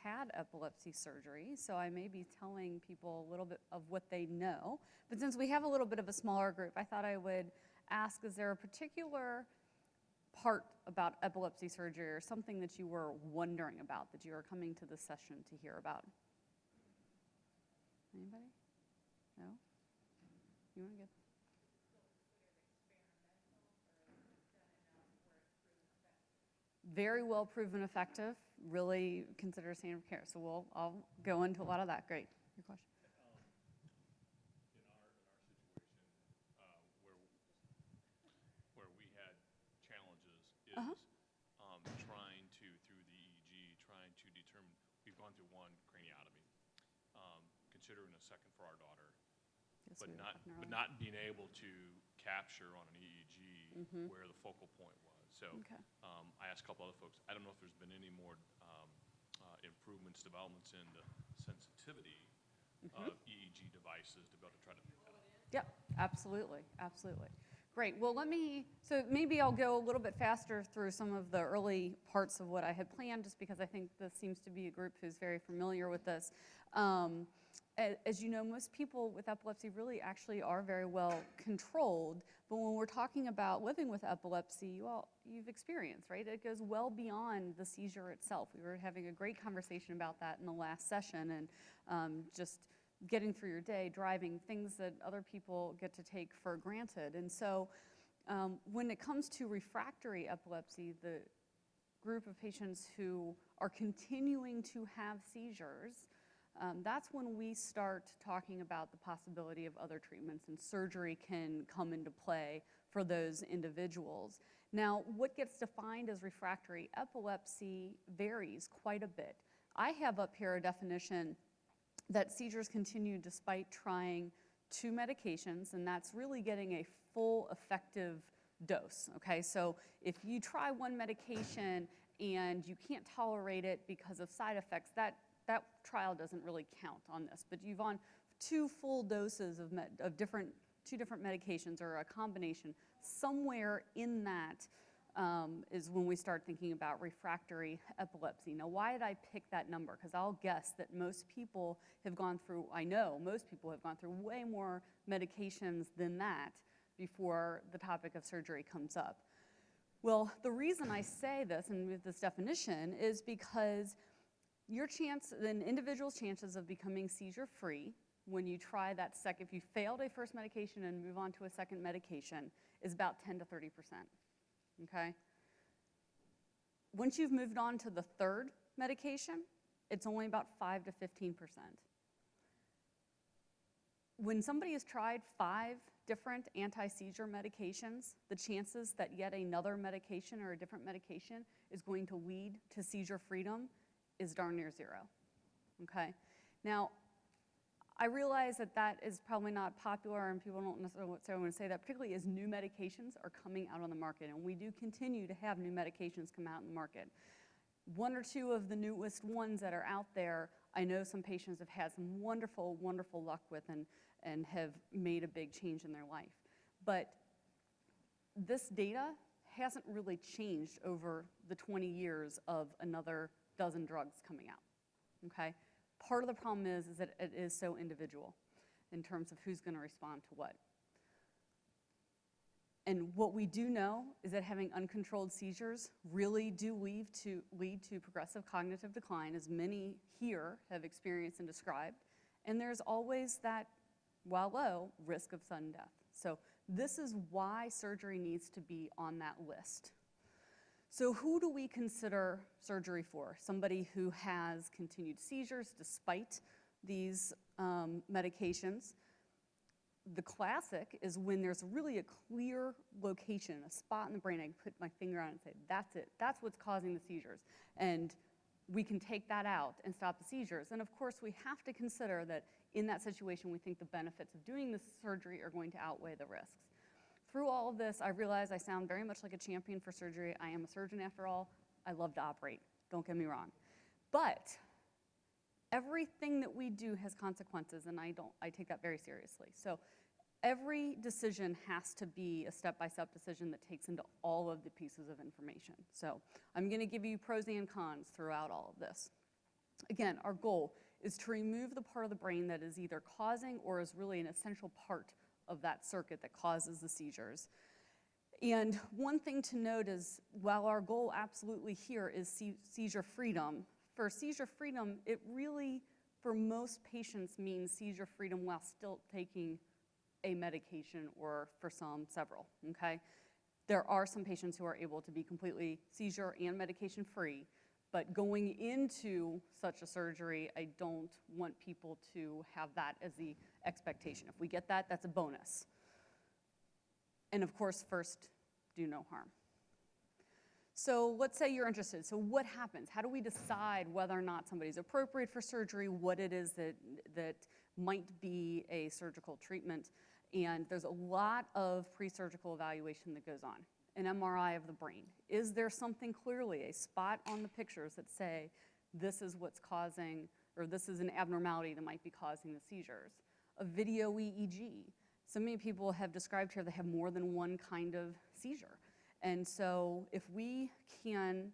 had epilepsy surgery, so I may be telling people a little bit of what they know. But since we have a little bit of a smaller group, I thought I would ask, is there a particular part about epilepsy surgery or something that you were wondering about, that you are coming to this session to hear about? Anybody? No? You want to get? Very well proven effective, really considered standard of care. So I'll go into a lot of that. Great. Your question? Where we had challenges is trying to, through the EEG, trying to determine, we've gone through one craniotomy, considering a second for our daughter, Yes, but not being able to capture on an EEG where the focal point was. So I asked a couple other folks, I don't know if there's been any more improvements, developments in the sensitivity of EEG devices to be able to try to pick that up. Yep, absolutely, absolutely. Great, well so maybe I'll go a little bit faster through some of the early parts of what I had planned, just because I think this seems to be a group who's very familiar with this. As you know, most people with epilepsy really actually are very well controlled, but when we're talking about living with epilepsy, you've experienced, right? It goes well beyond the seizure itself. We were having a great conversation about that in the last session, and just getting through your day, driving, things that other people get to take for granted. And so when it comes to refractory epilepsy, the group of patients who are continuing to have seizures, that's when we start talking about the possibility of other treatments, and surgery can come into play for those individuals. Now, what gets defined as refractory epilepsy varies quite a bit. I have up here a definition that seizures continue despite trying 2 medications, and that's really getting a full effective dose, okay? So if you try one medication and you can't tolerate it because of side effects, that trial doesn't really count on this. But you've on 2 full doses of 2 different medications, or a combination, somewhere in that is when we start thinking about refractory epilepsy. Now, why did I pick that number? Because I'll guess that most people have gone through, I know most people have gone through way more medications than that before the topic of surgery comes up. Well, the reason I say this, and with this definition, is because an individual's chances of becoming seizure-free when you try that if you failed a first medication and move on to a second medication, is about 10 to 30%, okay? Once you've moved on to the 3rd medication, it's only about 5 to 15%. When somebody has tried 5 different anti-seizure medications, the chances that yet another medication or a different medication is going to lead to seizure freedom is darn near 0, okay? Now, I realize that is probably not popular, and people don't necessarily want to say that, particularly as new medications are coming out on the market, and we do continue to have new medications come out in the market. 1 or 2 of the newest ones that are out there, I know some patients have had some wonderful, wonderful luck with and have made a big change in their life. But this data hasn't really changed over the 20 years of another dozen drugs coming out, okay? Part of the problem is that it is so individual in terms of who's going to respond to what. And what we do know is that having uncontrolled seizures really do lead to progressive cognitive decline, as many here have experienced and described. And there's always that, while low, risk of sudden death. So this is why surgery needs to be on that list. So who do we consider surgery for? Somebody who has continued seizures despite these medications. The classic is when there's really a clear location, a spot in the brain I can put my finger on and say, that's it, that's what's causing the seizures. And we can take that out and stop the seizures. And of course, we have to consider that in that situation, we think the benefits of doing this surgery are going to outweigh the risks. Through all of this, I realize I sound very much like a champion for surgery. I am a surgeon after all. I love to operate, don't get me wrong. But everything that we do has consequences, and I take that very seriously. So every decision has to be a step-by-step decision that takes into all of the pieces of information. So I'm going to give you pros and cons throughout all of this. Again, our goal is to remove the part of the brain that is either causing or is really an essential part of that circuit that causes the seizures. And one thing to note is, while our goal absolutely here is seizure freedom, for seizure freedom, it really, for most patients, means seizure freedom while still taking a medication, or for some, several, okay? There are some patients who are able to be completely seizure and medication free, but going into such a surgery, I don't want people to have that as the expectation. If we get that, that's a bonus. And of course, first, do no harm. So let's say you're interested. So what happens? How do we decide whether or not somebody's appropriate for surgery, what it is that might be a surgical treatment? And there's a lot of pre-surgical evaluation that goes on. An MRI of the brain. Is there something clearly, a spot on the pictures that say, this is what's causing, or this is an abnormality that might be causing the seizures? A video EEG. So many people have described here they have more than one kind of seizure. And so if we can,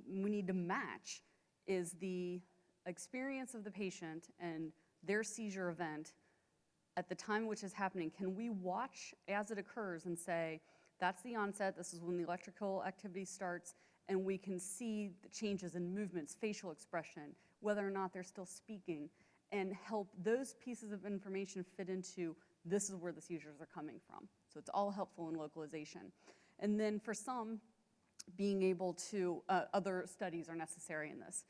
we need to match is the experience of the patient and their seizure event at the time which is happening. Can we watch as it occurs and say, that's the onset, this is when the electrical activity starts, and we can see the changes in movements, facial expression, whether or not they're still speaking, and help those pieces of information fit into this is where the seizures are coming from. So it's all helpful in localization. And then for some, being able to, other studies are necessary in this.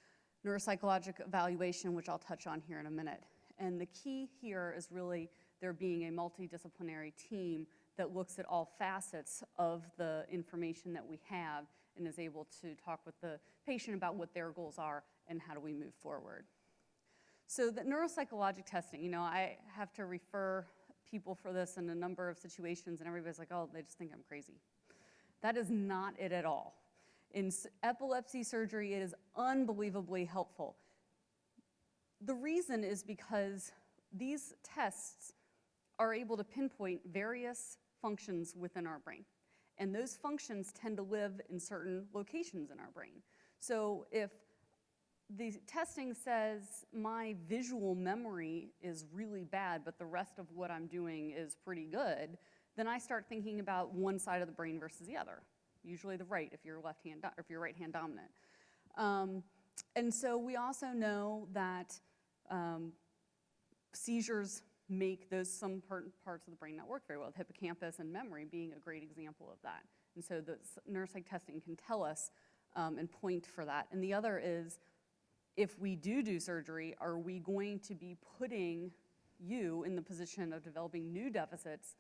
Neuropsychological evaluation, which I'll touch on here in a minute. And the key here is really there being a multidisciplinary team that looks at all facets of the information that we have and is able to talk with the patient about what their goals are and how do we move forward. So the neuropsychological testing, you know, I have to refer people for this in a number of situations and everybody's like, oh, they just think I'm crazy. That is not it at all. In epilepsy surgery, it is unbelievably helpful. The reason is because these tests are able to pinpoint various functions within our brain. And those functions tend to live in certain locations in our brain. So if the testing says my visual memory is really bad, but the rest of what I'm doing is pretty good, then I start thinking about one side of the brain versus the other, usually the right if you're right-hand dominant. And so we also know that seizures make some parts of the brain not work very well, the hippocampus and memory being a great example of that. And so the neuropsych testing can tell us and point for that. And the other is, if we do surgery, are we going to be putting you in the position of developing new deficits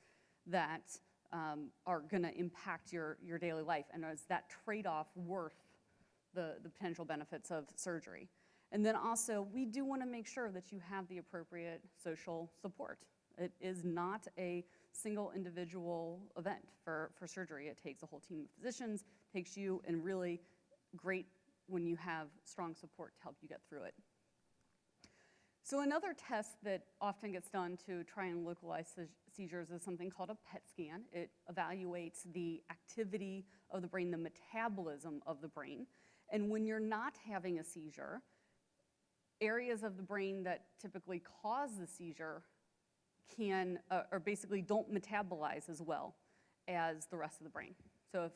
that are gonna impact your daily life? And is that trade-off worth the potential benefits of surgery? And then also, we do want to make sure that you have the appropriate social support. It is not a single individual event for surgery. It takes a whole team of physicians, takes you, and really great when you have strong support to help you get through it. So another test that often gets done to try and localize seizures is something called a PET scan. It evaluates the activity of the brain, the metabolism of the brain. And when you're not having a seizure, areas of the brain that typically cause the seizure can, or basically don't metabolize as well as the rest of the brain. So if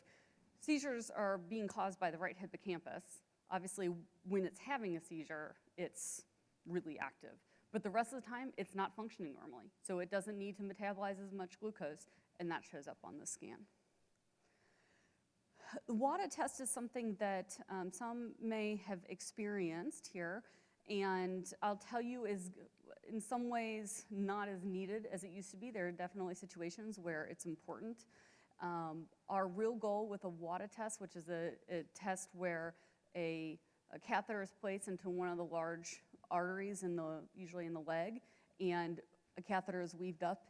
seizures are being caused by the right hippocampus, obviously when it's having a seizure, it's really active. But the rest of the time, it's not functioning normally. So it doesn't need to metabolize as much glucose, and that shows up on the scan. The WADA test is something that some may have experienced here, and I'll tell you is in some ways not as needed as it used to be. There are definitely situations where it's important. Our real goal with a WADA test, which is a test where a catheter is placed into one of the large arteries usually in the leg, and a catheter is weaved up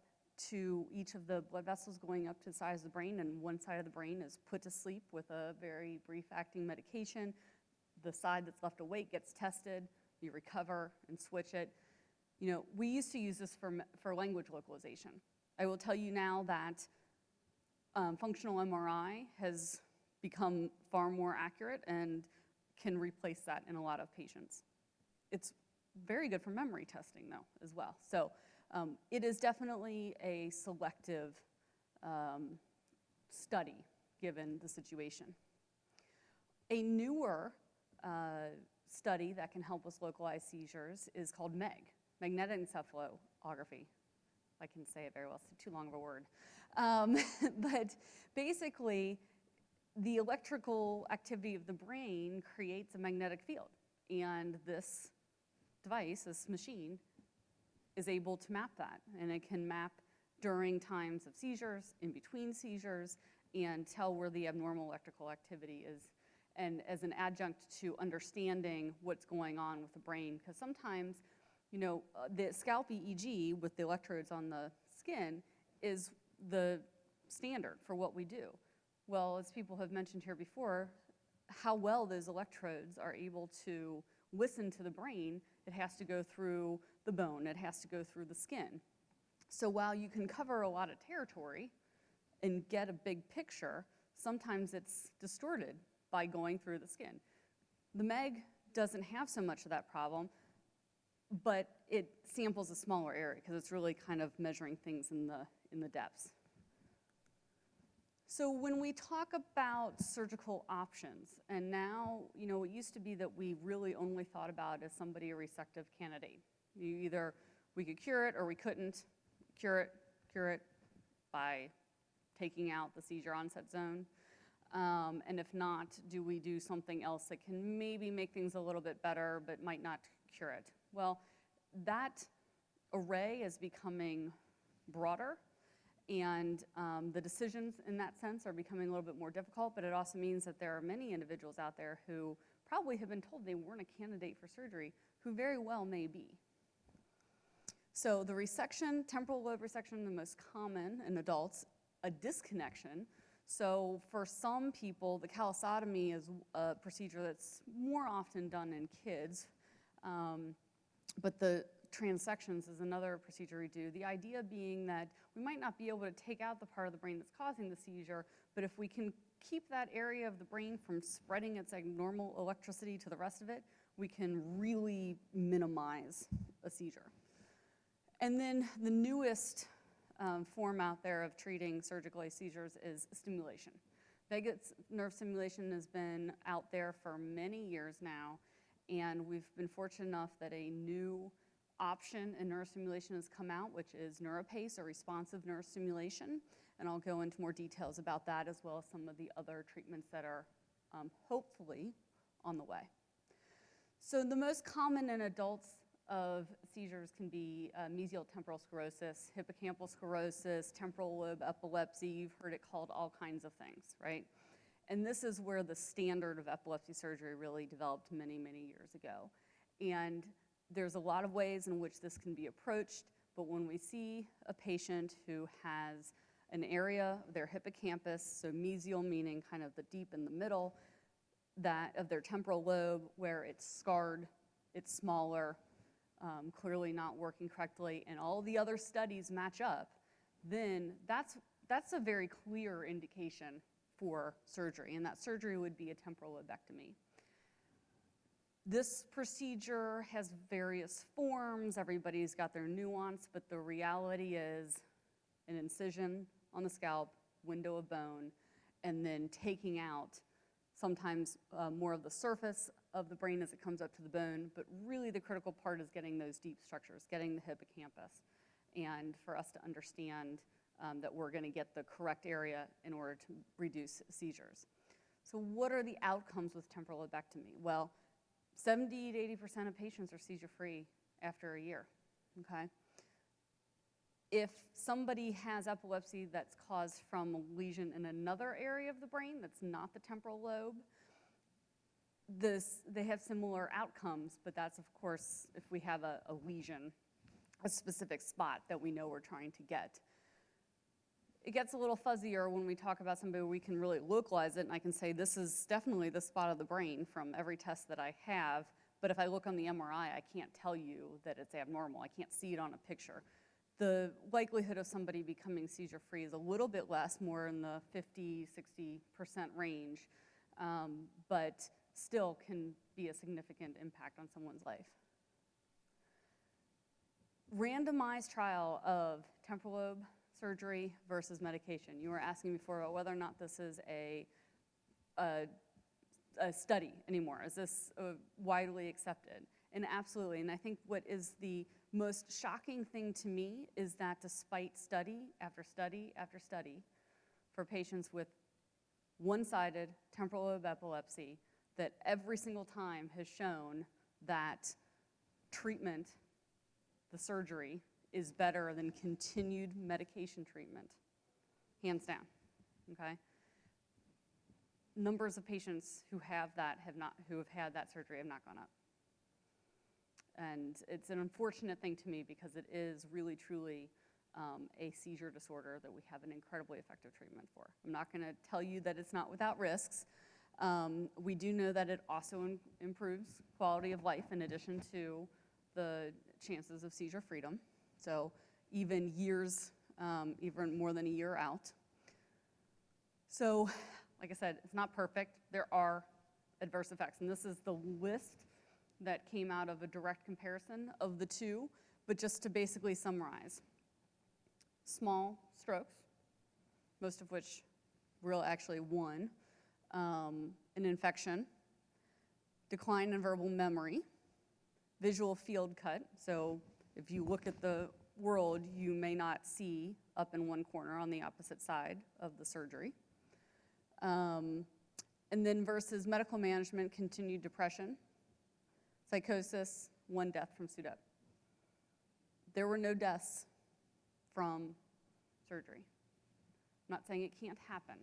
to each of the blood vessels going up to the side of the brain, and one side of the brain is put to sleep with a very brief acting medication. The side that's left awake gets tested, you recover and switch it. You know, we used to use this for language localization. I will tell you now that functional MRI has become far more accurate and can replace that in a lot of patients. it's very good for memory testing, though, as well. So it is definitely a selective study, given the situation. A newer study that can help us localize seizures is called MEG, magnetic encephalography. I can say it very well, it's too long of a word. But basically, the electrical activity of the brain creates a magnetic field. And this device, this machine, is able to map that. And it can map during times of seizures, in between seizures, and tell where the abnormal electrical activity is, and as an adjunct to understanding what's going on with the brain. Because sometimes, you know, the scalp EEG with the electrodes on the skin is the standard for what we do. Well, as people have mentioned here before, how well those electrodes are able to listen to the brain, it has to go through the bone, it has to go through the skin. So while you can cover a lot of territory and get a big picture, sometimes it's distorted by going through the skin. The MEG doesn't have so much of that problem, but it samples a smaller area because it's really kind of measuring things in the depths. So when we talk about surgical options, and now, you know, it used to be that we really only thought about as somebody a resective candidate. Either we could cure it or we couldn't cure it by taking out the seizure onset zone. And if not, do we do something else that can maybe make things a little bit better but might not cure it? Well, that array is becoming broader, and the decisions in that sense are becoming a little bit more difficult, but it also means that there are many individuals out there who probably have been told they weren't a candidate for surgery, who very well may be. So the resection, temporal lobe resection, the most common in adults, a disconnection. So for some people, the callosotomy is a procedure that's more often done in kids, but the transections is another procedure we do. The idea being that we might not be able to take out the part of the brain that's causing the seizure, but if we can keep that area of the brain from spreading its abnormal electricity to the rest of it, we can really minimize a seizure. And then the newest form out there of treating surgically seizures is stimulation. Vagus nerve stimulation has been out there for many years now, and we've been fortunate enough that a new option in neurostimulation has come out, which is NeuroPace, or responsive neurostimulation, and I'll go into more details about that as well as some of the other treatments that are hopefully on the way. So the most common in adults of seizures can be mesial temporal sclerosis, hippocampal sclerosis, temporal lobe epilepsy. You've heard it called all kinds of things, right? And this is where the standard of epilepsy surgery really developed many, many years ago. And there's a lot of ways in which this can be approached, but when we see a patient who has an area of their hippocampus, so mesial meaning kind of the deep in the middle, that of their temporal lobe where it's scarred, it's smaller, clearly not working correctly, and all the other studies match up, then that's a very clear indication for surgery, and that surgery would be a temporal lobectomy. This procedure has various forms, everybody's got their nuance, but the reality is an incision on the scalp, window of bone, and then taking out sometimes more of the surface of the brain as it comes up to the bone, but really the critical part is getting those deep structures, getting the hippocampus, and for us to understand that we're going to get the correct area in order to reduce seizures. So what are the outcomes with temporal lobectomy? Well, 70 to 80% of patients are seizure-free after a year, okay? If somebody has epilepsy that's caused from a lesion in another area of the brain that's not the temporal lobe, they have similar outcomes, but that's, of course, if we have a lesion, a specific spot that we know we're trying to get. It gets a little fuzzier when we talk about somebody where we can really localize it, and I can say this is definitely the spot of the brain from every test that I have, but if I look on the MRI, I can't tell you that it's abnormal. I can't see it on a picture. The likelihood of somebody becoming seizure-free is a little bit less, more in the 50, 60% range, but still can be a significant impact on someone's life. randomized trial of temporal lobe surgery versus medication. You were asking before about whether or not this is a study anymore. Is this widely accepted? And absolutely, and I think what is the most shocking thing to me is that despite study after study after study for patients with one-sided temporal lobe epilepsy, that every single time has shown that treatment, the surgery, is better than continued medication treatment, hands down, okay? Numbers of patients who have had that surgery have not gone up. And it's an unfortunate thing to me because it is really, truly a seizure disorder that we have an incredibly effective treatment for. I'm not gonna tell you that it's not without risks. We do know that it also improves quality of life in addition to the chances of seizure freedom. So even years, even more than a year out. So, like I said, it's not perfect. There are adverse effects, and this is the list that came out of a direct comparison of the two, but just to basically summarize. Small strokes, most of which were actually one, an infection, decline in verbal memory, visual field cut, so if you look at the world, you may not see up in one corner on the opposite side of the surgery. And then versus medical management, continued depression, psychosis, 1 death from SUDEP. There were no deaths from surgery. I'm not saying it can't happen.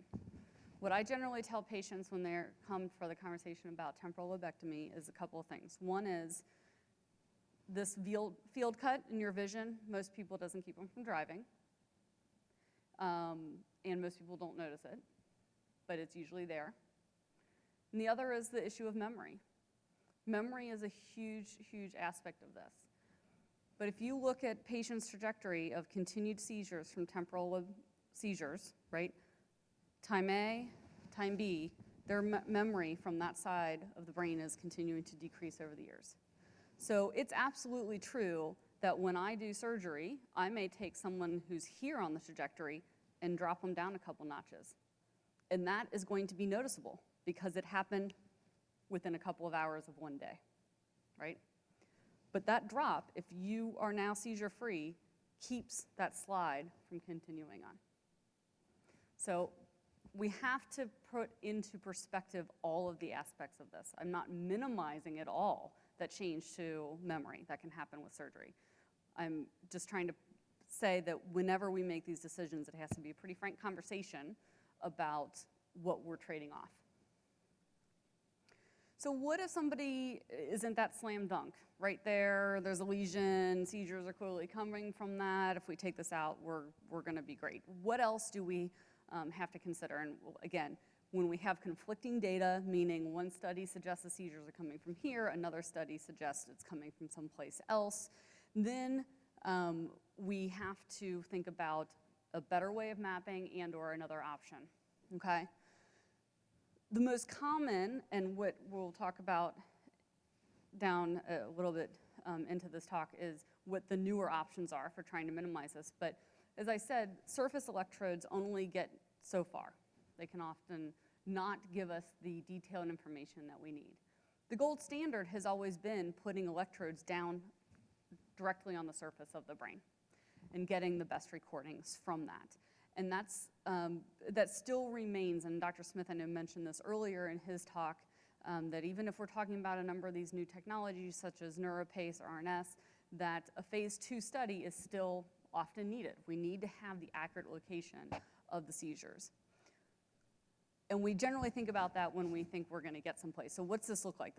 What I generally tell patients when they come for the conversation about temporal lobectomy is a couple of things. One is this field cut in your vision, most people doesn't keep them from driving. And most people don't notice it, but it's usually there. And the other is the issue of memory. Memory is a huge, huge aspect of this. But if you look at patients' trajectory of continued seizures from temporal lobe seizures, right? Time A, time B, their memory from that side of the brain is continuing to decrease over the years. So it's absolutely true that when I do surgery, I may take someone who's here on the trajectory and drop them down a couple notches. And that is going to be noticeable because it happened within a couple of hours of one day, right? But that drop, if you are now seizure-free, keeps that slide from continuing on. So we have to put into perspective all of the aspects of this. I'm not minimizing at all that change to memory that can happen with surgery. I'm just trying to say that whenever we make these decisions, it has to be a pretty frank conversation about what we're trading off. So what if somebody isn't that slam dunk? Right there, there's a lesion, seizures are clearly coming from that. If we take this out, we're gonna be great. What else do we have to consider? And again, when we have conflicting data, meaning one study suggests the seizures are coming from here, another study suggests it's coming from someplace else, then we have to think about a better way of mapping and or another option, okay? The most common, and what we'll talk about down a little bit into this talk, is what the newer options are for trying to minimize this. But as I said, surface electrodes only get so far. They can often not give us the detailed information that we need. The gold standard has always been putting electrodes down directly on the surface of the brain and getting the best recordings from that. And that still remains, and Dr. Smith, I know, mentioned this earlier in his talk, that even if we're talking about a number of these new technologies such as NeuroPace or RNS, that a phase 2 study is still often needed. We need to have the accurate location of the seizures. And we generally think about that when we think we're gonna get someplace. So what's this look like?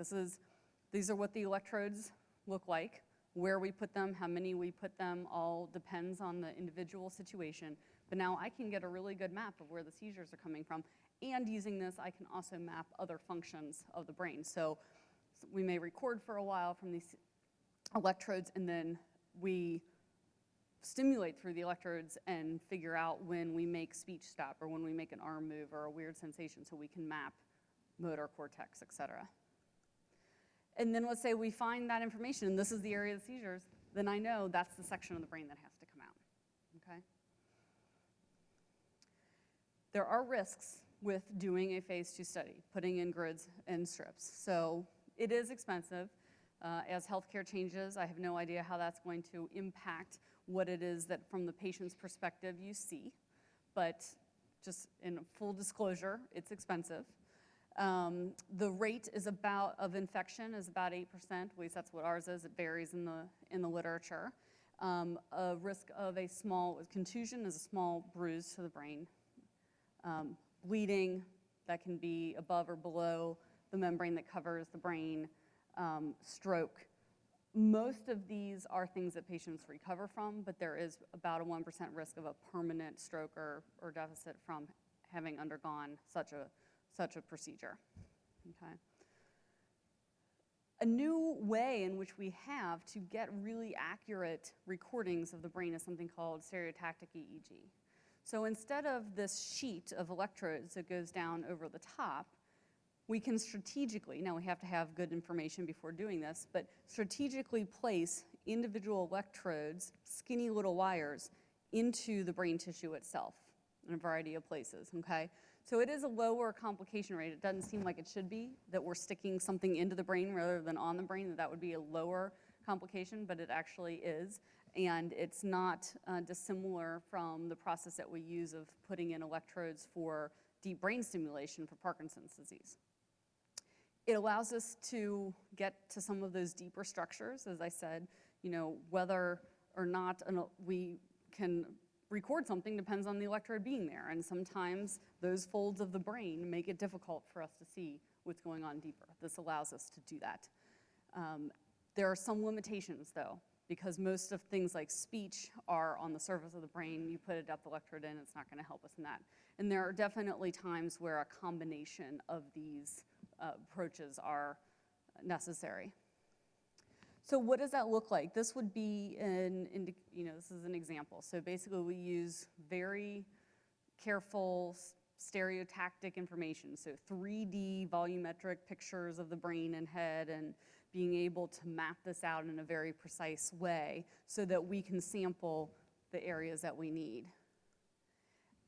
These are what the electrodes look like. Where we put them, how many we put them, all depends on the individual situation. But now I can get a really good map of where the seizures are coming from. And using this, I can also map other functions of the brain. So we may record for a while from these electrodes, and then we stimulate through the electrodes and figure out when we make speech stop or when we make an arm move or a weird sensation, so we can map motor cortex, et cetera. And then let's say we find that information, and this is the area of the seizures. then I know that's the section of the brain that has to come out, okay? There are risks with doing a phase 2 study, putting in grids and strips. So it is expensive. As healthcare changes, I have no idea how that's going to impact what it is that from the patient's perspective you see, but just in full disclosure, it's expensive. The rate of infection is about 8%, at least that's what ours is. It varies in the literature. A risk of a small contusion is a small bruise to the brain. Bleeding that can be above or below the membrane that covers the brain. Stroke. Most of these are things that patients recover from, but there is about a 1% risk of a permanent stroke or deficit from having undergone such a procedure. Okay. A new way in which we have to get really accurate recordings of the brain is something called stereotactic EEG. So instead of this sheet of electrodes that goes down over the top, we can strategically, now we have to have good information before doing this, but strategically place individual electrodes, skinny little wires, into the brain tissue itself in a variety of places, okay? So it is a lower complication rate. It doesn't seem like it should be, that we're sticking something into the brain rather than on the brain, that would be a lower complication, but it actually is. And it's not dissimilar from the process that we use of putting in electrodes for deep brain stimulation for Parkinson's disease. It allows us to get to some of those deeper structures, as I said, whether or not we can record something depends on the electrode being there, and sometimes those folds of the brain make it difficult for us to see what's going on deeper. This allows us to do that. There are some limitations, though, because most of things like speech are on the surface of the brain. You put a depth electrode in, it's not going to help us in that. And there are definitely times where a combination of these approaches are necessary. So what does that look like? This would be this is an example. So basically we use very careful stereotactic information. So 3D volumetric pictures of the brain and head, and being able to map this out in a very precise way so that we can sample the areas that we need.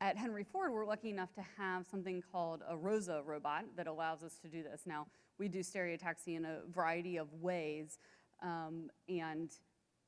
At Henry Ford, we're lucky enough to have something called a ROSA robot that allows us to do this. Now, we do stereotaxy in a variety of ways, and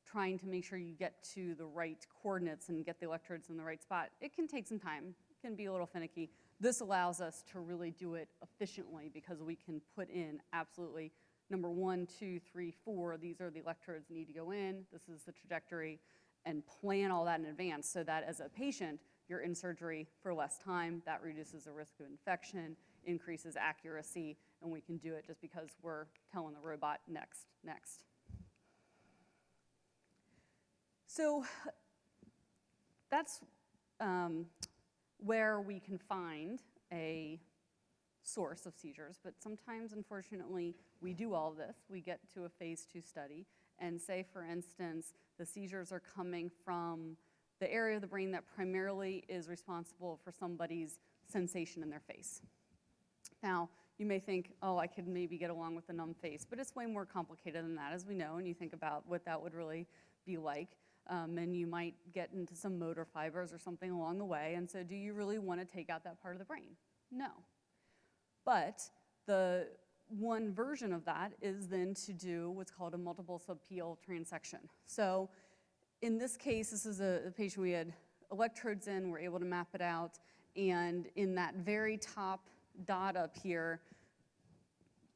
trying to make sure you get to the right coordinates and get the electrodes in the right spot, it can take some time. It can be a little finicky. This allows us to really do it efficiently because we can put in absolutely number 1, 2, 3, 4. These are the electrodes that need to go in. This is the trajectory, and plan all that in advance so that as a patient, you're in surgery for less time. That reduces the risk of infection, increases accuracy, and we can do it just because we're telling the robot next, next. So that's where we can find a source of seizures, but sometimes, unfortunately, we do all this. We get to a phase 2 study, and say, for instance, the seizures are coming from the area of the brain that primarily is responsible for somebody's sensation in their face. Now, you may think, oh, I could maybe get along with a numb face, but it's way more complicated than that, as we know, and you think about what that would really be like. And you might get into some motor fibers or something along the way, and so do you really want to take out that part of the brain? No. But the one version of that is then to do what's called a multiple subpial transection. So in this case, this is a patient we had electrodes in, we're able to map it out, and in that very top dot up here,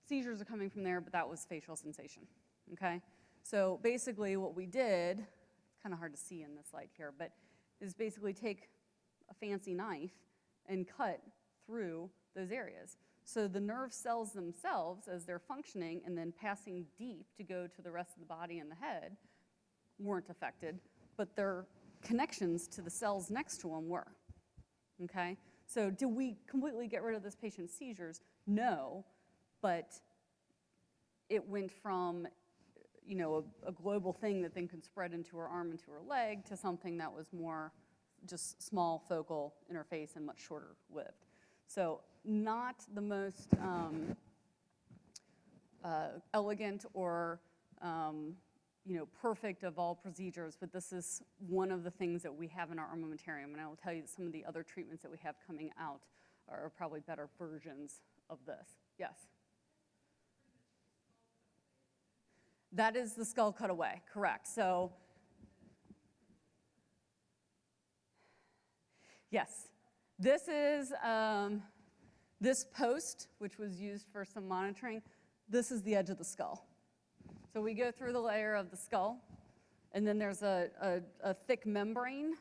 seizures are coming from there, but that was facial sensation, okay? So basically what we did, it's kind of hard to see in this light here, but is basically take a fancy knife and cut through those areas. So the nerve cells themselves, as they're functioning and then passing deep to go to the rest of the body and the head, weren't affected, but their connections to the cells next to them were, okay? So did we completely get rid of this patient's seizures? No, but it went from a global thing that then could spread into her arm, into her leg, to something that was more just small focal interface and much shorter lived. So not the most elegant or perfect of all procedures, but this is one of the things that we have in our armamentarium, and I will tell you that some of the other treatments that we have coming out are probably better versions of this. Yes? That is the skull cutaway, correct. So, yes, this is this post, which was used for some monitoring. This is the edge of the skull. So we go through the layer of the skull, and then there's a thick membrane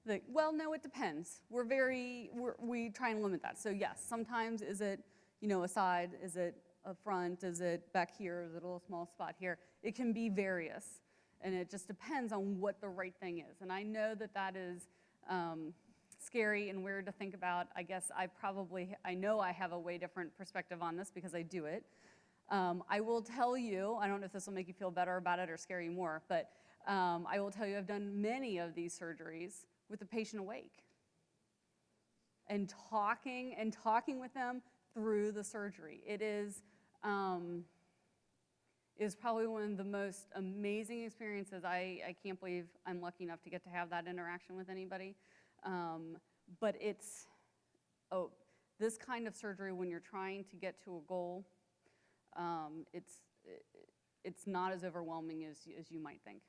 that, well, no, it depends. We try and limit that. So yes, sometimes is it, a side, is it a front, is it back here, is it a little small spot here? It can be various, and it just depends on what the right thing is. And I know that that is scary and weird to think about. I guess I know I have a way different perspective on this because I do it. I will tell you, I don't know if this will make you feel better about it or scare you more, but I will tell you I've done many of these surgeries with the patient awake and talking with them through the surgery. It is probably one of the most amazing experiences. I can't believe I'm lucky enough to get to have that interaction with anybody. But this kind of surgery, when you're trying to get to a goal, it's not as overwhelming as you might think.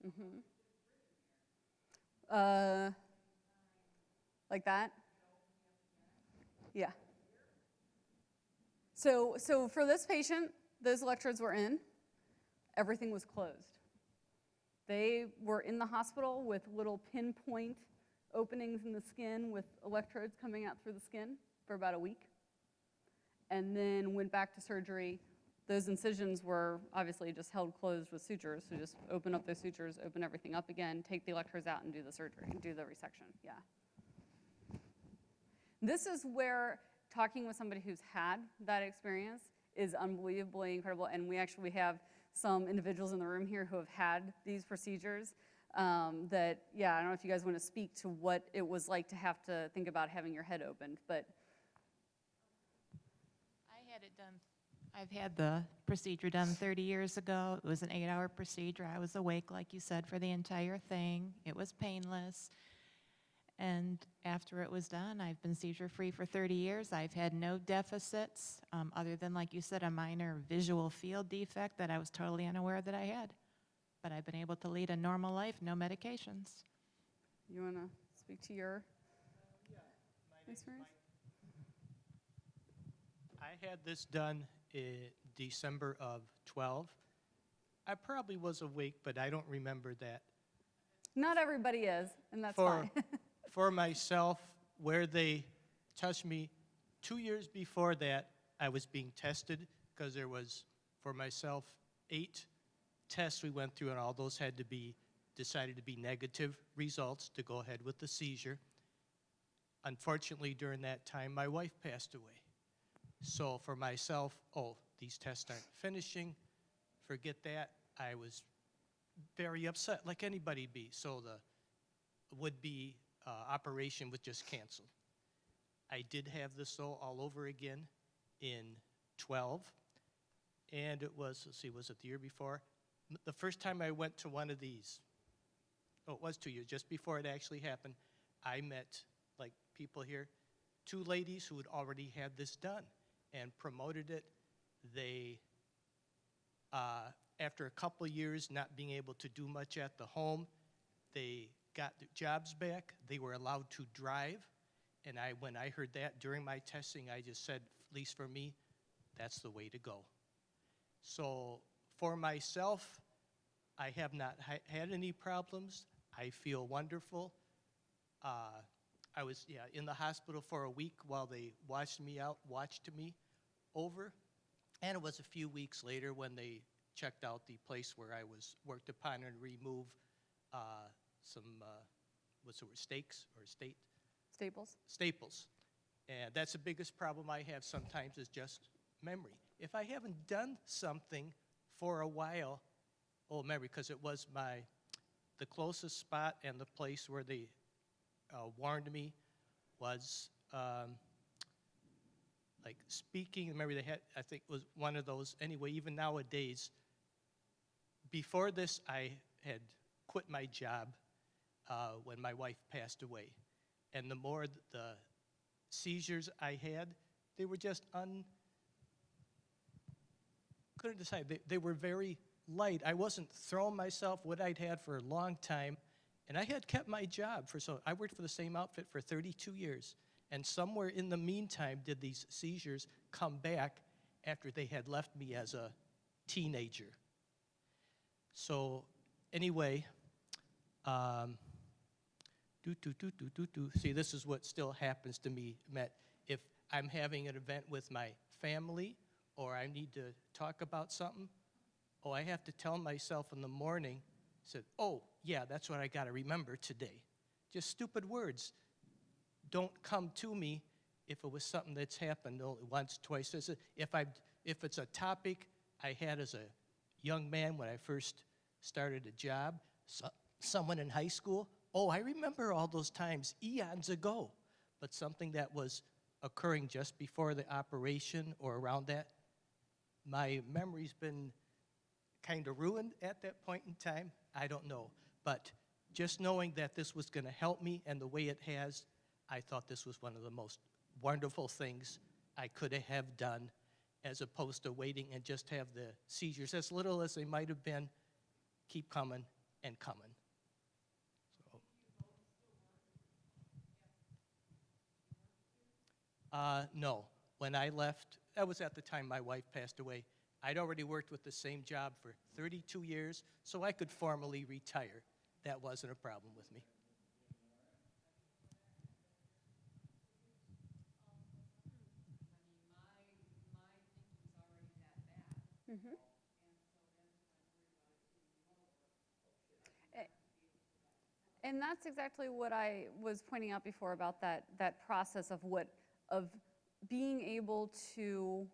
Mm-hmm. Like that? Yeah. So for this patient, those electrodes were in. Everything was closed. They were in the hospital with little pinpoint openings in the skin with electrodes coming out through the skin for about a week. And then went back to surgery. Those incisions were obviously just held closed with sutures, so just open up those sutures, open everything up again, take the electrodes out and do the surgery, do the resection, yeah. This is where talking with somebody who's had that experience is unbelievably incredible, and we have some individuals in the room here who have had these procedures that, yeah, I don't know if you guys want to speak to what it was like to have to think about having your head opened, but. I had it done. I've had the procedure done 30 years ago. It was an 8-hour procedure. I was awake, like you said, for the entire thing. It was painless. And after it was done, I've been seizure-free for 30 years. I've had no deficits, other than, like you said, a minor visual field defect that I was totally unaware that I had. But I've been able to lead a normal life, no medications. You want to speak to your experience? I had this done in December of 12. I probably was awake, but I don't remember that. Not everybody is, and that's fine. For myself, where they touched me, 2 years before that, I was being tested because there was, for myself, 8 tests we went through, and all those had to be decided to be negative results to go ahead with the seizure. Unfortunately, during that time, my wife passed away. So for myself, these tests aren't finishing, forget that. I was very upset, like anybody be. So the would-be operation was just canceled. I did have this though all over again in 12, and it was, let's see, was it the year before? The first time I went to one of these, it was 2 years, just before it actually happened, I met, like people here, 2 ladies who had already had this done and promoted it. They, after a couple years not being able to do much at the home, they got their jobs back. They were allowed to drive. And when I heard that during my testing, I just said, at least for me, that's the way to go. So for myself, I have not had any problems. I feel wonderful. I was in the hospital for a week while they watched me over. And it was a few weeks later when they checked out the place where I was worked upon and remove some, what's the word, Staples. And that's the biggest problem I have sometimes is just memory. If I haven't done something for a while, old memory because it was the closest spot and the place where they warned me was like speaking. Remember they had, I think, was one of those. Anyway, even nowadays, before this, I had quit my job when my wife passed away. And the more the seizures I had, they were just couldn't decide. They were very light. I wasn't throwing myself what I'd had for a long time. And I had kept my job I worked for the same outfit for 32 years. And somewhere in the meantime did these seizures come back after they had left me as a teenager. So anyway, see, this is what still happens to me, Matt. If I'm having an event with my family or I need to talk about something, I have to tell myself in the morning, oh, yeah, that's what I got to remember today. Just stupid words don't come to me if it was something that's happened once, twice. If it's a topic I had as a young man when I first started a job, someone in high school, I remember all those times eons ago. But something that was occurring just before the operation or around that, my memory's been kind of ruined at that point in time. I don't know. But just knowing that this was going to help me and the way it has, I thought this was one of the most wonderful things I could have done, as opposed to waiting and just have the seizures, as little as they might have been, keep coming and coming. No. When I left, that was at the time my wife passed away. I'd already worked with the same job for 32 years, so I could formally retire. That wasn't a problem with me. And that's exactly what I was pointing out before about that process of being able to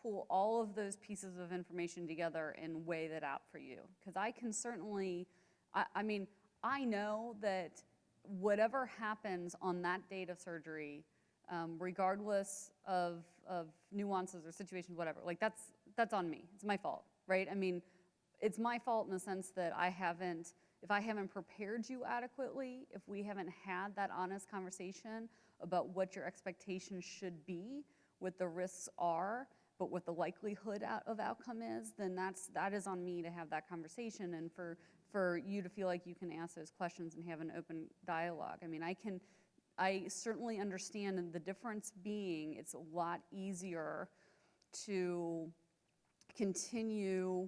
pull all of those pieces of information together and weigh that out for you. Because I can certainly, I know that whatever happens on that date of surgery, regardless of nuances or situations, whatever, like that's on me. It's my fault, right? I mean, it's my fault in the sense that if I haven't prepared you adequately, if we haven't had that honest conversation about what your expectations should be, what the risks are, but what the likelihood of outcome is, then that is on me to have that conversation and for you to feel like you can ask those questions and have an open dialogue. I mean, I certainly understand, and the difference being it's a lot easier to continue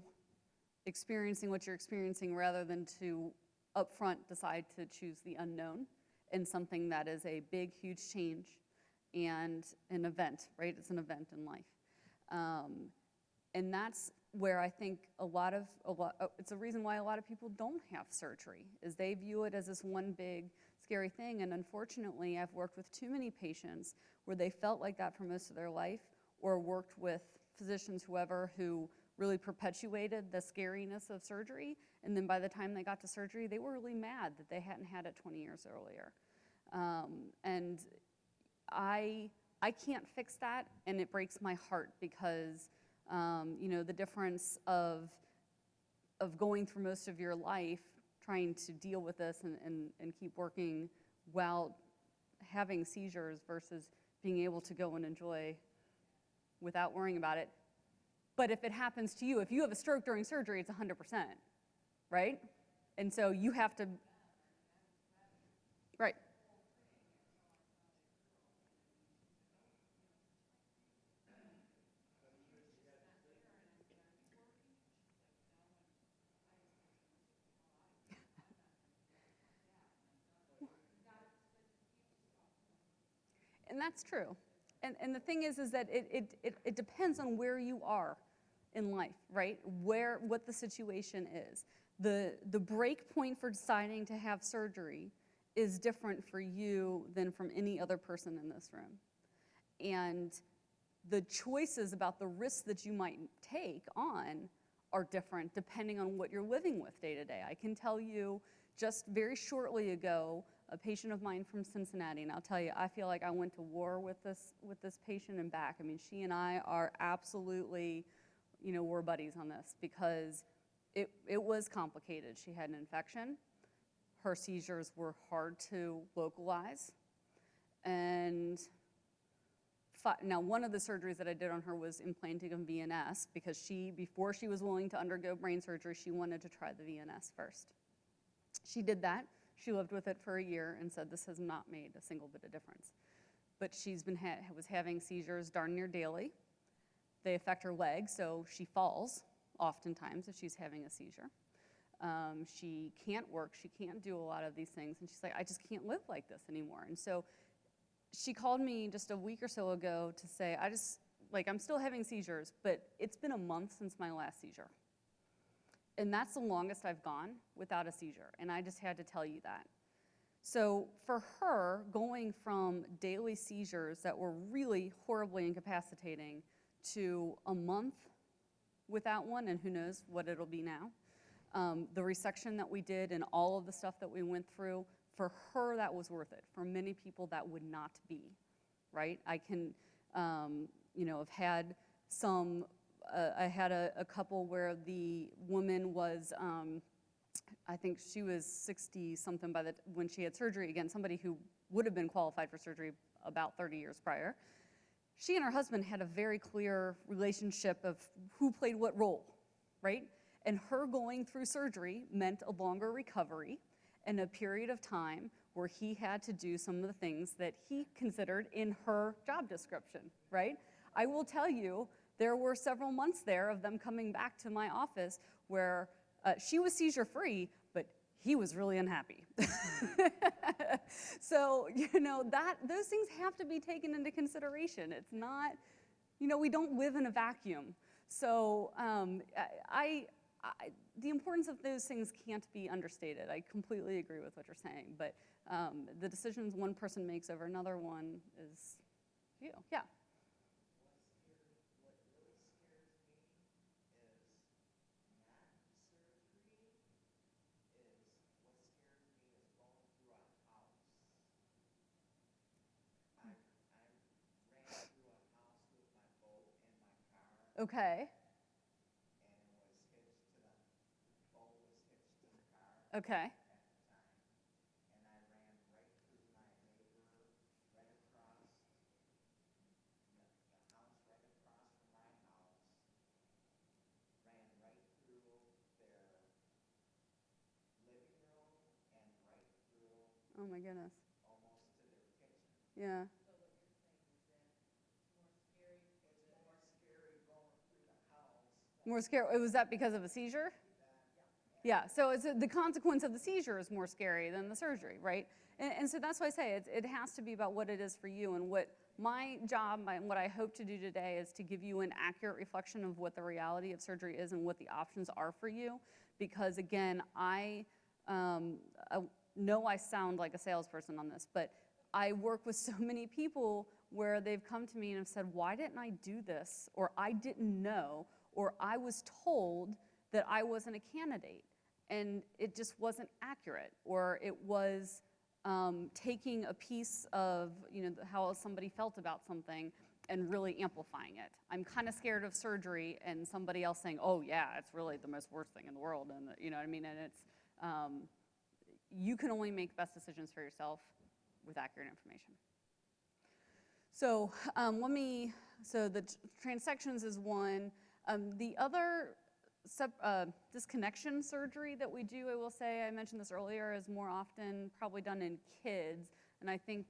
experiencing what you're experiencing rather than to upfront decide to choose the unknown in something that is a big, huge change and an event, right? It's an event in life. And that's where I think it's a reason why a lot of people don't have surgery, is they view it as this one big scary thing. And unfortunately, I've worked with too many patients where they felt like that for most of their life, or worked with physicians, who really perpetuated the scariness of surgery. And then by the time they got to surgery, they were really mad that they hadn't had it 20 years earlier. And I can't fix that, and it breaks my heart because, the difference of going through most of your life trying to deal with this and keep working while having seizures versus being able to go and enjoy without worrying about it. But if it happens to you, if you have a stroke during surgery, it's 100%, right? And so you have to, right. And that's true. And the thing is that it depends on where you are in life, right? What the situation is. The break point for deciding to have surgery is different for you than from any other person in this room. And the choices about the risks that you might take on are different depending on what you're living with day to day. I can tell you just very shortly ago, a patient of mine from Cincinnati, and I'll tell you, I feel like I went to war with this patient and back. I mean, she and I are absolutely, we're buddies on this because it was complicated. She had an infection. Her seizures were hard to localize. And now one of the surgeries that I did on her was implanting a VNS because before she was willing to undergo brain surgery, she wanted to try the VNS first. She did that. She lived with it for a year and said this has not made a single bit of difference. But she's was having seizures darn near daily. They affect her leg, so she falls oftentimes if she's having a seizure. She can't work, she can't do a lot of these things, and she's like, I just can't live like this anymore. And so she called me just a week or so ago to say, I'm still having seizures, but it's been a month since my last seizure. And that's the longest I've gone without a seizure, and I just had to tell you that. So for her, going from daily seizures that were really horribly incapacitating to a month without one, and who knows what it'll be now, the resection that we did and all of the stuff that we went through, for her that was worth it. For many people that would not be, right? I can, have had some, I had a couple where the woman was, I think she was 60-something when she had surgery. Again, somebody who would have been qualified for surgery about 30 years prior. She and her husband had a very clear relationship of who played what role, right? And her going through surgery meant a longer recovery and a period of time where he had to do some of the things that he considered in her job description, right? I will tell you, there were several months there of them coming back to my office where she was seizure-free, but he was really unhappy. So, those things have to be taken into consideration. It's not, we don't live in a vacuum. So the importance of those things can't be understated. I completely agree with what you're saying, but the decisions one person makes over another one is, yeah. Okay. Okay. Oh my goodness. Yeah. More scary. Was that because of a seizure? Yeah, so the consequence of the seizure is more scary than the surgery, right? And so that's why I say it has to be about what it is for you. And what my job, what I hope to do today is to give you an accurate reflection of what the reality of surgery is and what the options are for you. Because again, I know I sound like a salesperson on this, but I work with so many people where they've come to me and have said, why didn't I do this? Or I didn't know, or I was told that I wasn't a candidate. And it just wasn't accurate, or it was taking a piece of how somebody felt about something and really amplifying it. I'm kind of scared of surgery, and somebody else saying, "Oh yeah, it's really the most worst thing in the world," and you know what I mean. And it's you can only make best decisions for yourself with accurate information. So So the transections is one. The other disconnection surgery that we do, I will say, I mentioned this earlier, is more often probably done in kids, and I think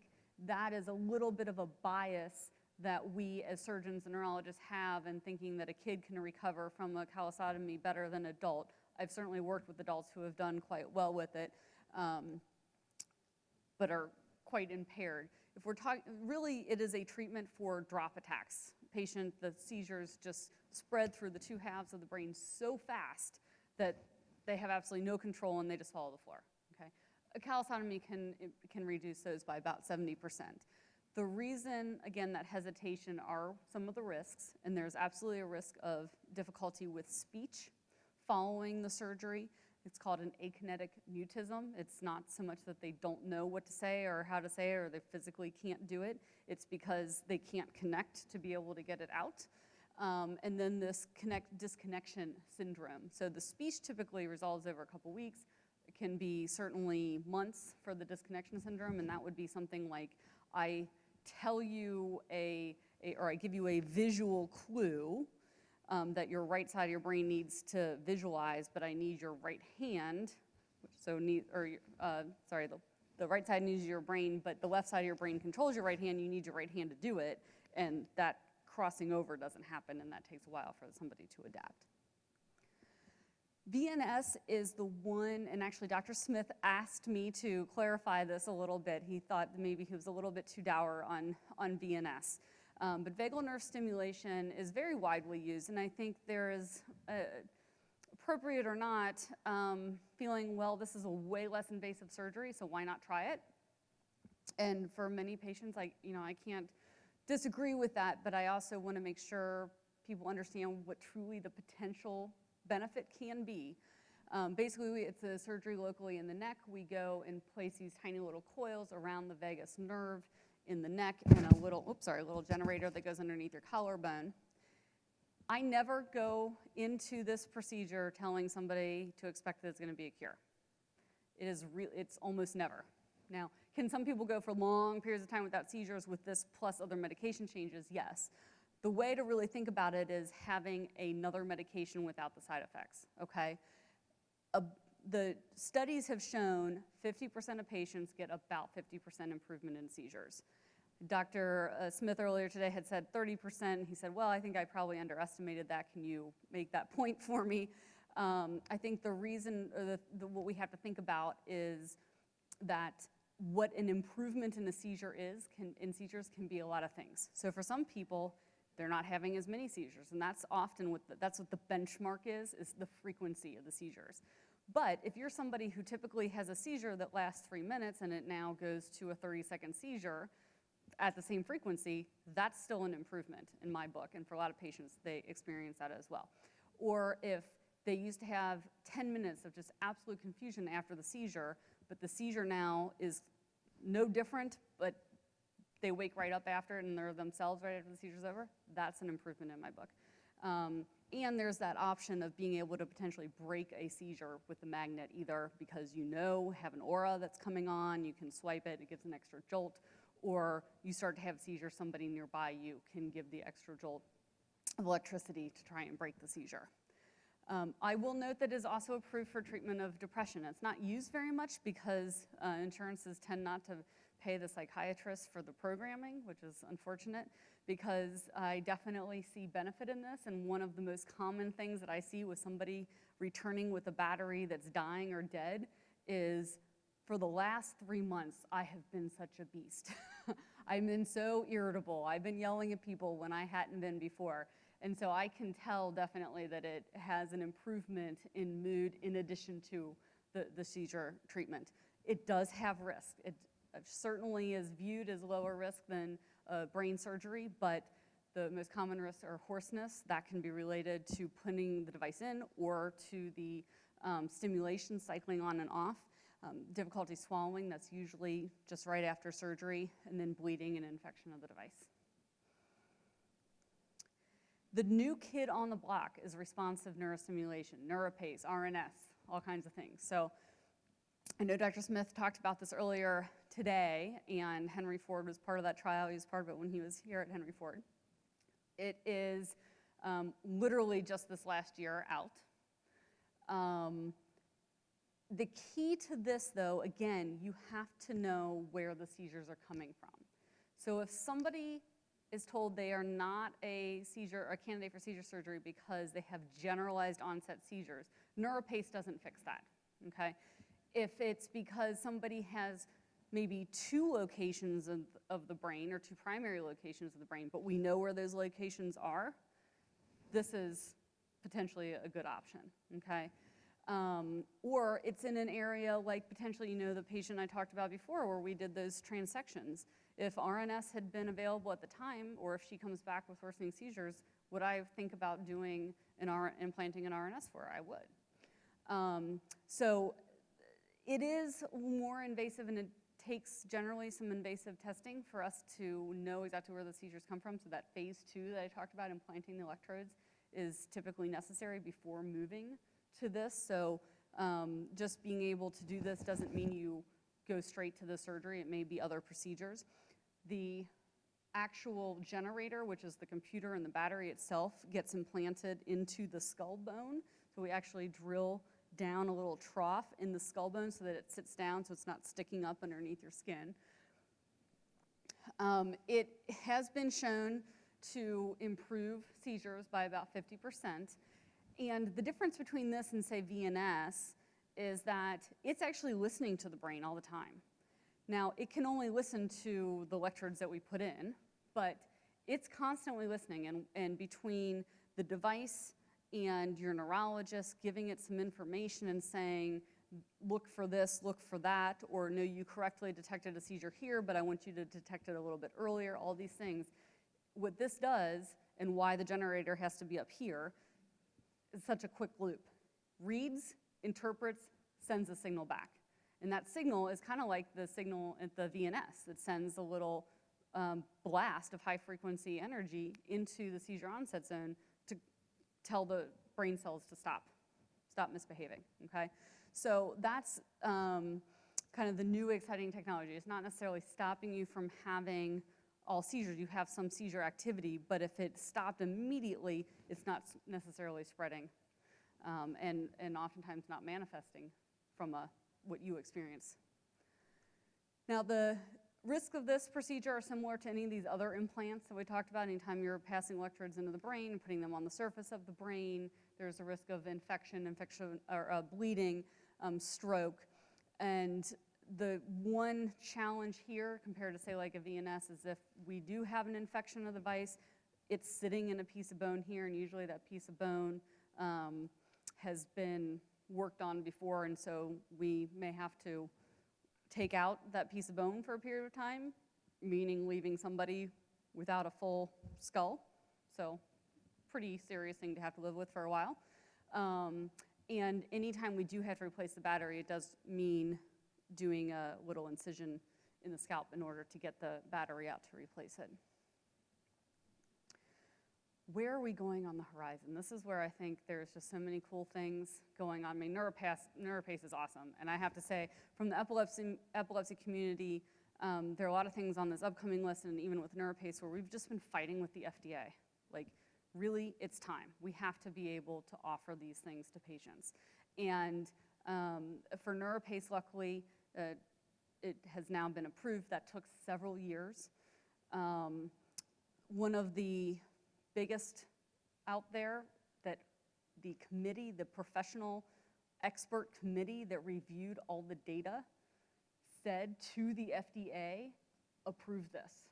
that is a little bit of a bias that we as surgeons and neurologists have in thinking that a kid can recover from a callosotomy better than an adult. I've certainly worked with adults who have done quite well with it, but are quite impaired. If we're talking, really it is a treatment for drop attacks. The seizures just spread through the two halves of the brain so fast that they have absolutely no control and they just fall to the floor, okay? A callosotomy can reduce those by about 70%. The reason, again, that hesitation are some of the risks, and there's absolutely a risk of difficulty with speech, following the surgery. It's called an akinetic mutism. It's not so much that they don't know what to say or how to say it or they physically can't do it. It's because they can't connect to be able to get it out. And then this disconnection syndrome. So the speech typically resolves over a couple weeks. It can be certainly months for the disconnection syndrome, and that would be something like I tell you or I give you a visual clue that your right side of your brain needs to visualize, but I need your right hand, the right side needs your brain, but the left side of your brain controls your right hand, you need your right hand to do it, and that crossing over doesn't happen, and that takes a while for somebody to adapt. VNS is the one, and actually Dr. Smith asked me to clarify this a little bit. He thought maybe he was a little bit too dour on VNS. But vagal nerve stimulation is very widely used, and I think there is, appropriate or not, feeling, well, this is a way less invasive surgery, so why not try it? And for many patients, I can't disagree with that, but I also want to make sure people understand what truly the potential benefit can be. Basically, it's a surgery locally in the neck. We go and place these tiny little coils around the vagus nerve in the neck and a little generator that goes underneath your collarbone. I never go into this procedure telling somebody to expect that it's going to be a cure. It's almost never. Now, can some people go for long periods of time without seizures with this plus other medication changes? Yes. The way to really think about it is having another medication without the side effects, okay? The studies have shown 50% of patients get about 50% improvement in seizures. Dr. Smith earlier today had said 30%. He said, well, I think I probably underestimated that. Can you make that point for me? I think the reason, what we have to think about is that what an improvement in a seizure is, in seizures can be a lot of things. So for some people, they're not having as many seizures, and that's often that's what the benchmark is the frequency of the seizures. But if you're somebody who typically has a seizure that lasts 3 minutes and it now goes to a 30-second seizure at the same frequency, that's still an improvement in my book, and for a lot of patients, they experience that as well. Or if they used to have 10 minutes of just absolute confusion after the seizure, but the seizure now is no different, but they wake right up after it and they're themselves right after the seizure's over, that's an improvement in my book. And there's that option of being able to potentially break a seizure with the magnet, either because have an aura that's coming on, you can swipe it, it gives an extra jolt, or you start to have a seizure, somebody nearby you can give the extra jolt of electricity to try and break the seizure. I will note that it is also approved for treatment of depression. It's not used very much because insurances tend not to pay the psychiatrist for the programming, which is unfortunate, because I definitely see benefit in this, and one of the most common things that I see with somebody returning with a battery that's dying or dead is, for the last 3 months, I have been such a beast. I've been so irritable. I've been yelling at people when I hadn't been before. And so I can tell definitely that it has an improvement in mood in addition to the seizure treatment. It does have risk. It certainly is viewed as lower risk than brain surgery, but the most common risks are hoarseness. That can be related to putting the device in or to the stimulation cycling on and off. Difficulty swallowing, that's usually just right after surgery, and then bleeding and infection of the device. The new kid on the block is responsive neurostimulation, neuropace, RNS, all kinds of things. So I know Dr. Smith talked about this earlier today, and Henry Ford was part of that trial. He was part of it when he was here at Henry Ford. It is literally just this last year out. The key to this, though, again, you have to know where the seizures are coming from. So if somebody is told they are not a candidate for seizure surgery because they have generalized onset seizures, neuropace doesn't fix that, okay? If it's because somebody has maybe 2 locations of the brain or 2 primary locations of the brain, but we know where those locations are, this is potentially a good option, okay? Or it's in an area like potentially, the patient I talked about before where we did those transections. If RNS had been available at the time, or if she comes back with worsening seizures, Would I think about doing implanting an RNS for her? I would. So it is more invasive, and it takes generally some invasive testing for us to know exactly where the seizures come from. So that phase 2 that I talked about, implanting the electrodes, is typically necessary before moving to this. So just being able to do this doesn't mean you go straight to the surgery. It may be other procedures. The actual generator, which is the computer and the battery itself, gets implanted into the skull bone. So we actually drill down a little trough in the skull bone so that it sits down so it's not sticking up underneath your skin. It has been shown to improve seizures by about 50%. And the difference between this and, say, VNS is that it's actually listening to the brain all the time. Now, it can only listen to the electrodes that we put in, but it's constantly listening. And between the device and your neurologist giving it some information and saying, look for this, look for that, or no, you correctly detected a seizure here, but I want you to detect it a little bit earlier, all these things. What this does, and why the generator has to be up here, is such a quick loop. Reads, interprets, sends a signal back. And that signal is kind of like the signal at the VNS. It sends a little blast of high frequency energy into the seizure onset zone to tell the brain cells to stop misbehaving, okay? So that's kind of the new exciting technology. It's not necessarily stopping you from having all seizures. You have some seizure activity, but if it stopped immediately, it's not necessarily spreading and oftentimes not manifesting from what you experience. Now, the risks of this procedure are similar to any of these other implants that we talked about. Anytime you're passing electrodes into the brain and putting them on the surface of the brain, there's a risk of infection or bleeding, stroke. And the one challenge here compared to, say, like a VNS is if we do have an infection of the device, it's sitting in a piece of bone here, and usually that piece of bone has been worked on before, and so we may have to take out that piece of bone for a period of time, meaning leaving somebody without a full skull. So pretty serious thing to have to live with for a while. And anytime we do have to replace the battery, it does mean doing a little incision in the scalp in order to get the battery out to replace it. Where are we going on the horizon? This is where I think there's just so many cool things going on. I mean, NeuroPace is awesome. And I have to say, from the epilepsy community, there are a lot of things on this upcoming list, and even with NeuroPace, where we've just been fighting with the FDA. Like, really, it's time. We have to be able to offer these things to patients. And for NeuroPace, luckily, it has now been approved. That took several years. One of the biggest out there that the committee, the professional expert committee that reviewed all the data said to the FDA, approve this.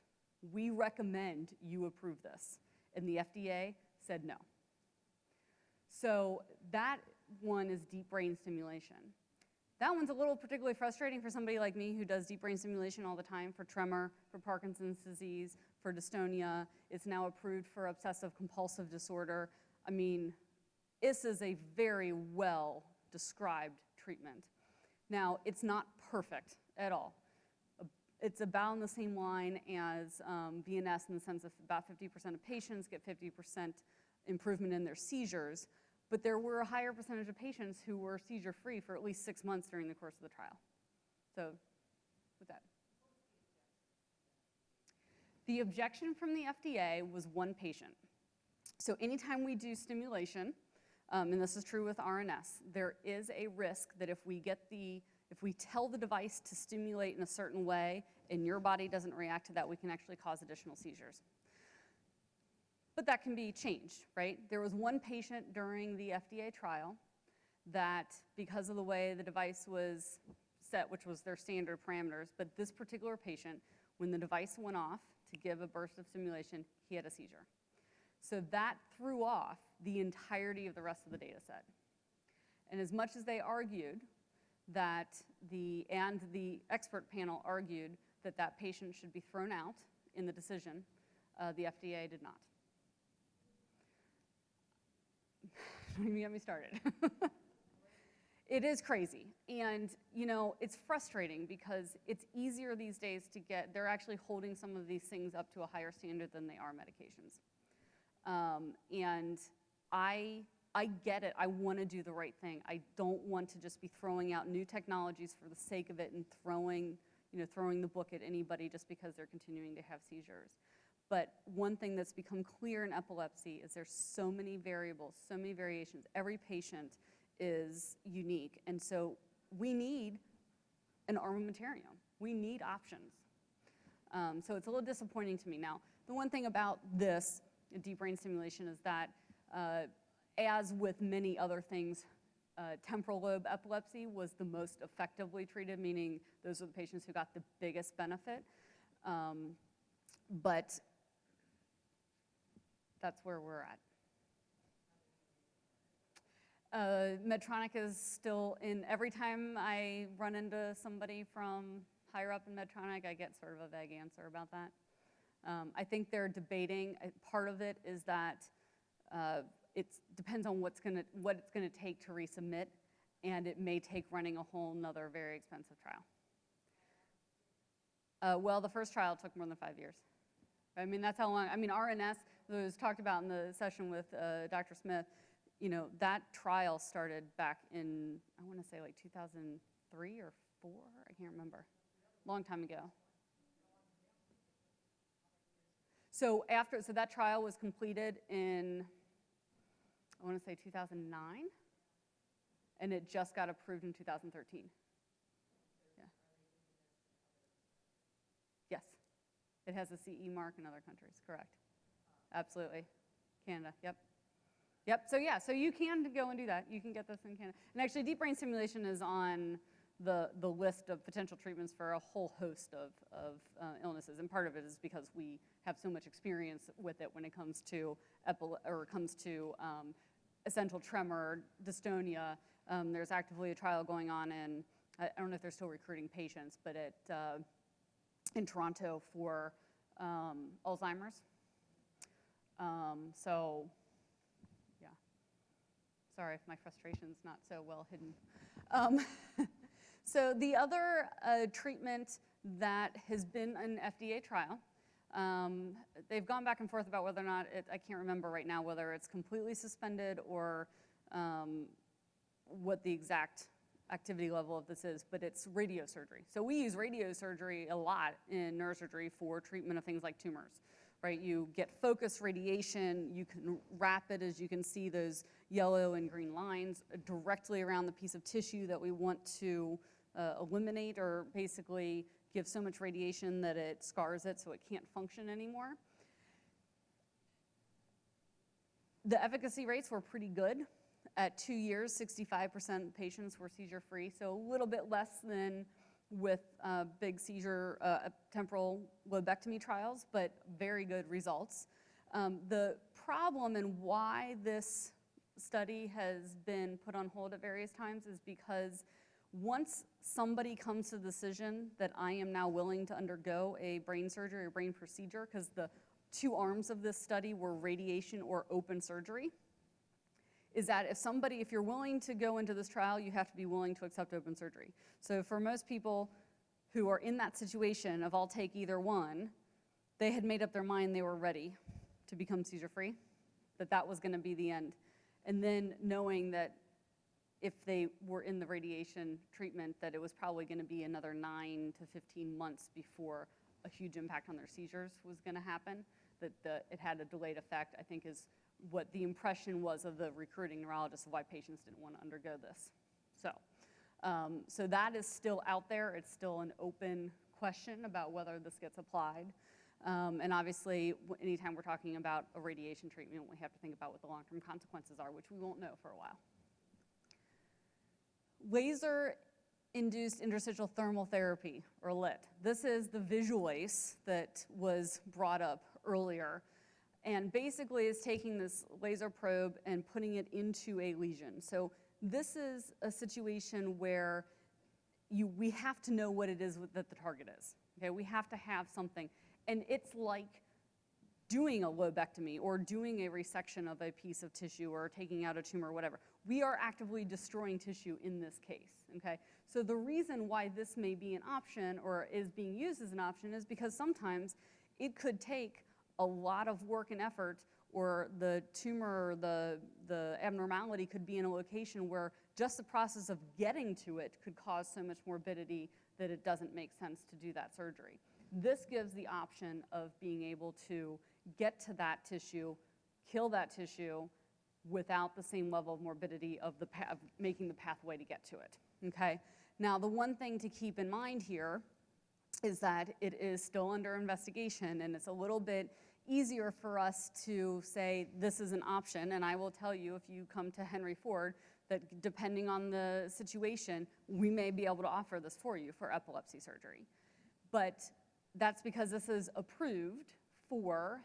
We recommend you approve this. And the FDA said no. So that one is deep brain stimulation. That one's a little particularly frustrating for somebody like me who does deep brain stimulation all the time for tremor, for Parkinson's disease, for dystonia. It's now approved for obsessive compulsive disorder. I mean, this is a very well described treatment. Now, it's not perfect at all. It's about in the same line as VNS in the sense of about 50% of patients get 50% improvement in their seizures, but there were a higher percentage of patients who were seizure-free for at least 6 months during the course of the trial. So, with that. The objection from the FDA was one patient. So anytime we do stimulation, and this is true with RNS, there is a risk that if we tell the device to stimulate in a certain way and your body doesn't react to that, we can actually cause additional seizures. But that can be changed, right? There was one patient during the FDA trial that, because of the way the device was set, which was their standard parameters, but this particular patient, when the device went off to give a burst of stimulation, he had a seizure. So that threw off the entirety of the rest of the data set. And as much as they argued that the expert panel argued that that patient should be thrown out in the decision, the FDA did not. don't even get me started. It is crazy. And, you know, it's frustrating because it's easier these days to get, they're actually holding some of these things up to a higher standard than they are medications. And I get it. I want to do the right thing. I don't want to just be throwing out new technologies for the sake of it and throwing the book at anybody just because they're continuing to have seizures. But one thing that's become clear in epilepsy is there's so many variables, so many variations. Every patient is unique. And so we need an armamentarium. We need options. So it's a little disappointing to me. Now, the one thing about this deep brain stimulation is that as with many other things, temporal lobe epilepsy was the most effectively treated, meaning those are the patients who got the biggest benefit. But that's where we're at. Medtronic is still in, every time I run into somebody from higher up in Medtronic, I get sort of a vague answer about that. I think they're debating, part of it is that it depends on what it's gonna take to resubmit, and it may take running a whole nother very expensive trial. Well, the first trial took more than 5 years. I mean, that's how long, I mean, RNS, that was talked about in the session with Dr. Smith, you know, that trial started back in, I want to say like 2003 or 4, I can't remember, long time ago. So that trial was completed in, I want to say 2009, and it just got approved in 2013. Yeah. Yes, it has a CE mark in other countries, correct. Absolutely, Canada, yep. Yep, so yeah, so you can go and do that. You can get this in Canada. And actually, deep brain stimulation is on the list of potential treatments for a whole host of illnesses. And part of it is because we have so much experience with it when it comes to essential tremor, dystonia. There's actively a trial going on in, I don't know if they're still recruiting patients, but in Toronto for Alzheimer's. So, yeah. Sorry if my frustration's not so well hidden. So the other treatment that has been an FDA trial, they've gone back and forth about whether or not, I can't remember right now, whether it's completely suspended or what the exact activity level of this is, but it's radiosurgery. So we use radiosurgery a lot in neurosurgery for treatment of things like tumors. Right, you get focused radiation, you can wrap it, as you can see those yellow and green lines, directly around the piece of tissue that we want to eliminate, or basically give so much radiation that it scars it so it can't function anymore. The efficacy rates were pretty good. At 2 years, 65% of patients were seizure-free, so a little bit less than with big seizure temporal lobectomy trials, but very good results. The problem and why this study has been put on hold at various times is because once somebody comes to the decision that I am now willing to undergo a brain surgery or brain procedure, because the two arms of this study were radiation or open surgery, is that if you're willing to go into this trial, you have to be willing to accept open surgery. So for most people who are in that situation of I'll take either one, they had made up their mind they were ready to become seizure-free, that was gonna be the end. And then knowing that if they were in the radiation treatment, that it was probably gonna be another 9 to 15 months before a huge impact on their seizures was gonna happen, that it had a delayed effect, I think is what the impression was of the recruiting neurologist of why patients didn't want to undergo this. So that is still out there. It's still an open question about whether this gets applied. And obviously, anytime we're talking about a radiation treatment, we have to think about what the long-term consequences are, which we won't know for a while. Laser-induced interstitial thermal therapy, or LIT. This is the visual ACE that was brought up earlier. And basically is taking this laser probe and putting it into a lesion. So this is a situation where we have to know what it is that the target is. Okay, we have to have something. And it's like doing a lobectomy or doing a resection of a piece of tissue or taking out a tumor or whatever. We are actively destroying tissue in this case, okay? So the reason why this may be an option or is being used as an option is because sometimes it could take a lot of work and effort, or the tumor or the abnormality could be in a location where just the process of getting to it could cause so much morbidity that it doesn't make sense to do that surgery. This gives the option of being able to get to that tissue, kill that tissue, without the same level of morbidity of making the pathway to get to it, okay? Now, the one thing to keep in mind here is that it is still under investigation, and it's a little bit easier for us to say this is an option. And I will tell you, if you come to Henry Ford, that depending on the situation, we may be able to offer this for you for epilepsy surgery. But that's because this is approved for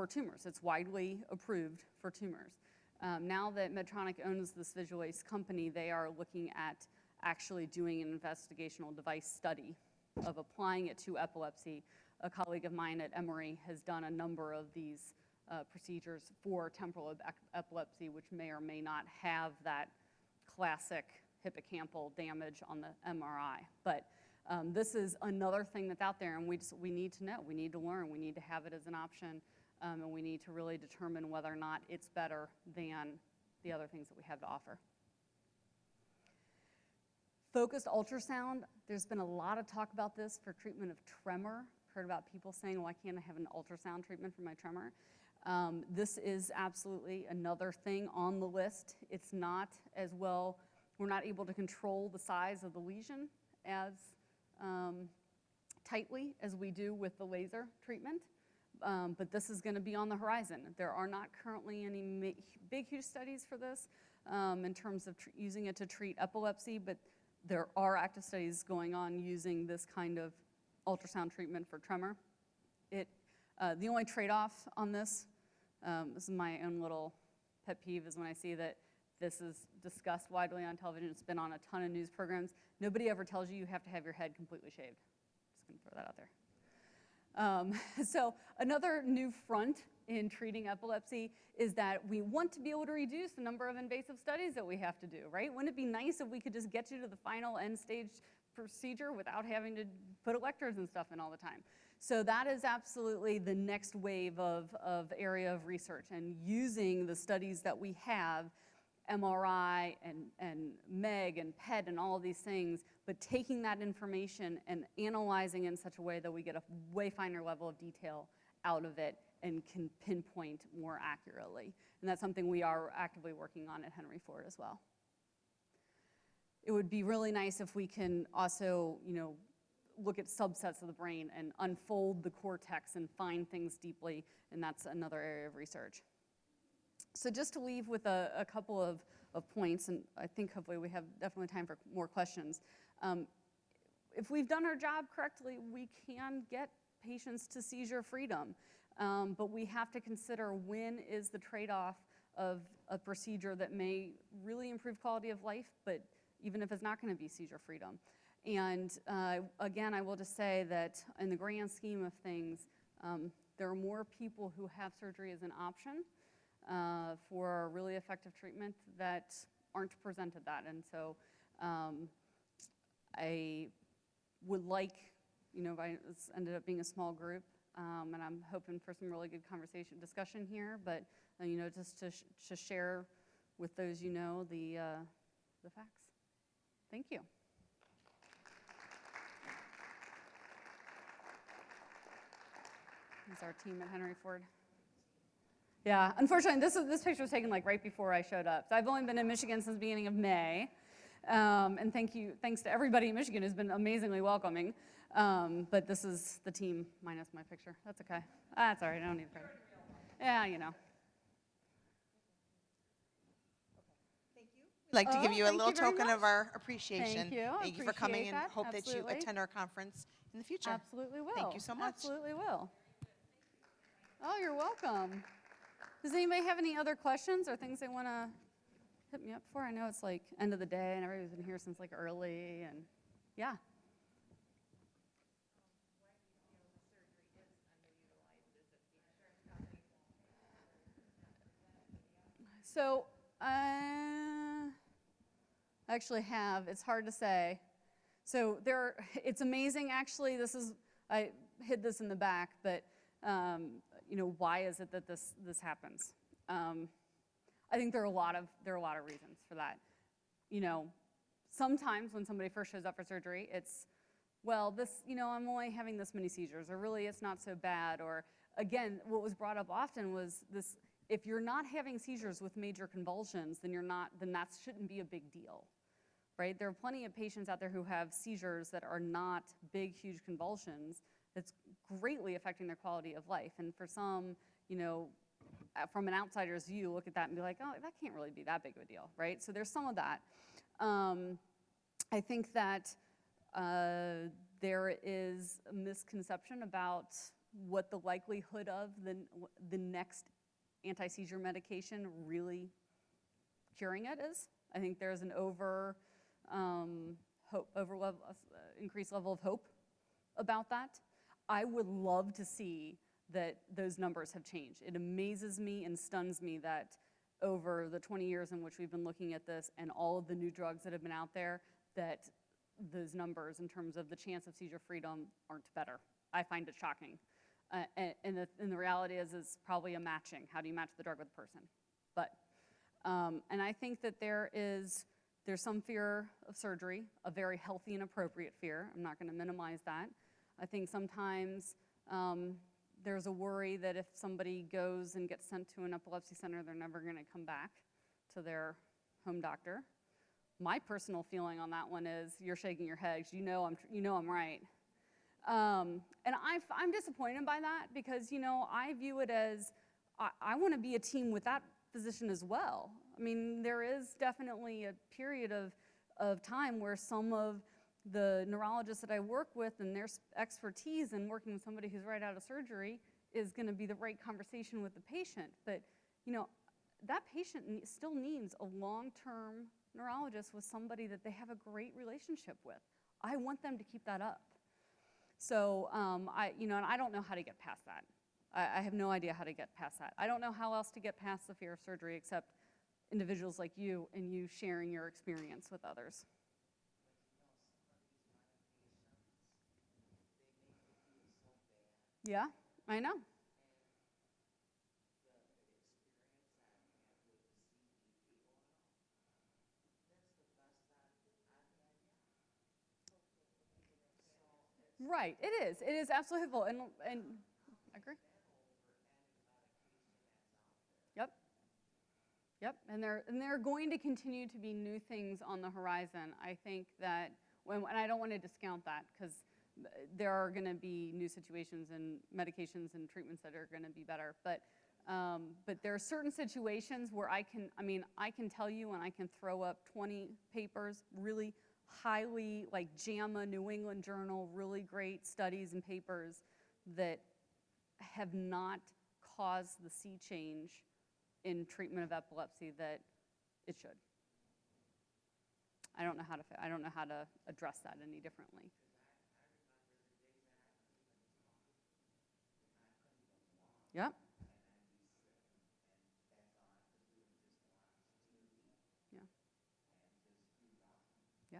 tumors. It's widely approved for tumors. Now that Medtronic owns this Visual Ace company, they are looking at actually doing an investigational device study of applying it to epilepsy. A colleague of mine at Emory has done a number of these procedures for temporal epilepsy, which may or may not have that classic hippocampal damage on the MRI. But this is another thing that's out there, and we need to know, we need to learn, we need to have it as an option, and we need to really determine whether or not it's better than the other things that we have to offer. Focused ultrasound, there's been a lot of talk about this for treatment of tremor. Heard about people saying, why can't I have an ultrasound treatment for my tremor? This is absolutely another thing on the list. It's not as well, we're not able to control the size of the lesion as tightly as we do with the laser treatment, but this is gonna be on the horizon. There are not currently any big, huge studies for this in terms of using it to treat epilepsy, but there are active studies going on using this kind of ultrasound treatment for tremor. The only trade-off on this is my own little pet peeve, is when I see that this is discussed widely on television. It's been on a ton of news programs. Nobody ever tells you you have to have your head completely shaved. Just gonna throw that out there. So another new front in treating epilepsy is that we want to be able to reduce the number of invasive studies that we have to do, right? Wouldn't it be nice if we could just get you to the final end stage procedure without having to put electrodes and stuff in all the time? So that is absolutely the next wave of area of research, and using the studies that we have, MRI and MEG and PET and all of these things, but taking that information and analyzing it in such a way that we get a way finer level of detail out of it and can pinpoint more accurately. And that's something we are actively working on at Henry Ford as well. It would be really nice if we can also, look at subsets of the brain and unfold the cortex and find things deeply, and that's another area of research. So just to leave with a couple of points, and I think hopefully we have definitely time for more questions. If we've done our job correctly, we can get patients to seizure freedom, but we have to consider when is the trade-off of a procedure that may really improve quality of life, but even if it's not going to be seizure freedom. And again, I will just say that in the grand scheme of things, there are more people who have surgery as an option for a really effective treatment that aren't presented that. And so I would like, it's ended up being a small group, and I'm hoping for some really good discussion here, but just to share with those the facts. Thank you. This is our team at Henry Ford. Yeah, unfortunately, this picture was taken right before I showed up. So I've only been in Michigan since the beginning of May. And thanks to everybody in Michigan who's been amazingly welcoming. But this is the team minus my picture. That's okay. That's all right, I don't need credit. Yeah, We'd like to give you a little token of our appreciation. Thank you. Thank you for coming, and Appreciate that. hope that you Absolutely. attend our conference in the future. Absolutely will. Thank you so much. Absolutely will. Oh, you're welcome. Does anybody have any other questions or things they want to hit me up for? I know it's end of the day and everybody's been here since early, and yeah. So I actually have, it's hard to say. So it's amazing, actually, I hid this in the back, but why is it that this happens? I think there are a lot of reasons for that. Sometimes when somebody first shows up for surgery, it's, well, I'm only having this many seizures, or really it's not so bad, or again, what was brought up often was this, if you're not having seizures with major convulsions, then that shouldn't be a big deal, right? There are plenty of patients out there who have seizures that are not big, huge convulsions that's greatly affecting their quality of life. And for some, from an outsider's view, look at that and be like, oh, that can't really be that big of a deal, right? So there's some of that. I think that there is a misconception about what the likelihood of the next anti-seizure medication really curing it is. I think there's an increased level of hope about that. I would love to see that those numbers have changed. It amazes me and stuns me that over the 20 years in which we've been looking at this and all of the new drugs that have been out there, that those numbers in terms of the chance of seizure freedom aren't better. I find it shocking. And the reality is it's probably a matching. How do you match the drug with the person? But, and I think that there's some fear of surgery, a very healthy and appropriate fear. I'm not gonna minimize that. I think sometimes there's a worry that if somebody goes and gets sent to an epilepsy center, they're never gonna come back to their home doctor. My personal feeling on that one is, you're shaking your head, 'cause you know I'm right. And I'm disappointed by that because, I view it as, I wanna be a team with that physician as well. I mean, there is definitely a period of time where some of the neurologists that I work with and their expertise in working with somebody who's right out of surgery is gonna be the right conversation with the patient. But, that patient still needs a long-term neurologist with somebody that they have a great relationship with. I want them to keep that up. So, and I don't know how to get past that. I have no idea how to get past that. I don't know how else to get past the fear of surgery except individuals like you and you sharing your experience with others. Yeah, I know. Right, it is. It is absolutely helpful, and I agree. Yep. Yep, and there are going to continue to be new things on the horizon. I think that, and I don't want to discount that because there are going to be new situations and medications and treatments that are going to be better. But there are certain situations where I can tell you and I can throw up 20 papers, really highly, like JAMA, New England Journal, really great studies and papers that have not caused the sea change in treatment of epilepsy that it should. I don't know how to address that any differently. Yep. Yeah. Yeah.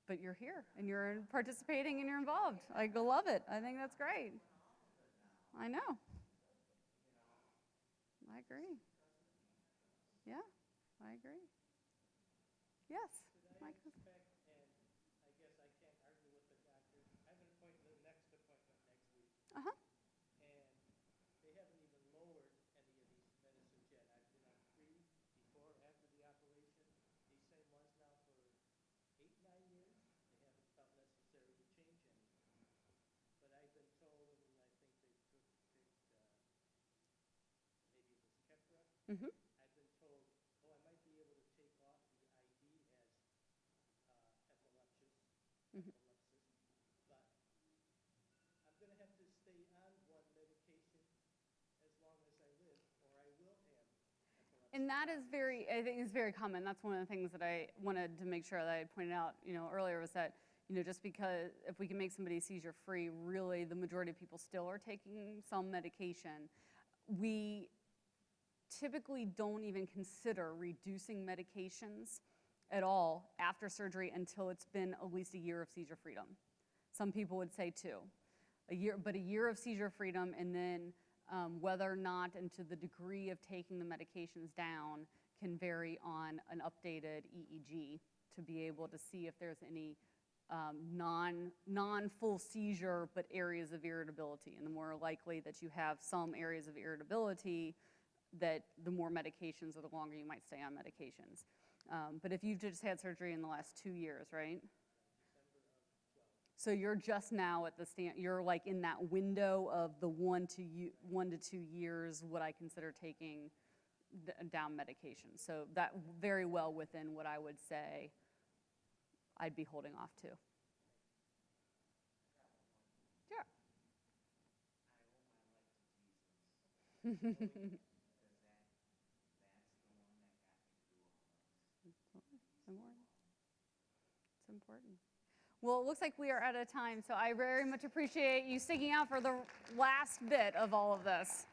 But you're here and you're participating and you're involved. I love it. I think that's great. I know. I agree. Yeah, I agree. Yes, Mike. And I guess I can't argue with the doctor. I have an appointment, the next appointment next week. Uh-huh. And they haven't even lowered any of these medicines yet. I've been on 3 before, after the operation. These same ones now for 8, 9 years. They haven't felt necessary to change anything. But I've been told, and I think they picked maybe it was Kepra. Mm-hmm. I've been told, I might be able to take off the ID as epilepsis, Mm-hmm. but I'm going to have to stay on one medication as long as I live, or I will have epilepsy. And that is I think is very common. That's one of the things that I wanted to make sure that I pointed out, earlier was that, just because if we can make somebody seizure free, really the majority of people still are taking some medication. typically don't even consider reducing medications at all after surgery until it's been at least a year of seizure freedom. Some people would say 2. A year of seizure freedom, and then whether or not and to the degree of taking the medications down can vary on an updated EEG to be able to see if there's any non-full seizure but areas of irritability. And the more likely that you have some areas of irritability, that the more medications or the longer you might stay on medications. But if you've just had surgery in the last 2 years, right? So you're just now at the you're like in that window of the 1 to 2 years, what I consider taking down medication. So that very well within what I would say I'd be holding off to. Yeah. It's important. Well, it looks like we are out of time, so I very much appreciate you sticking out for the last bit of all of this.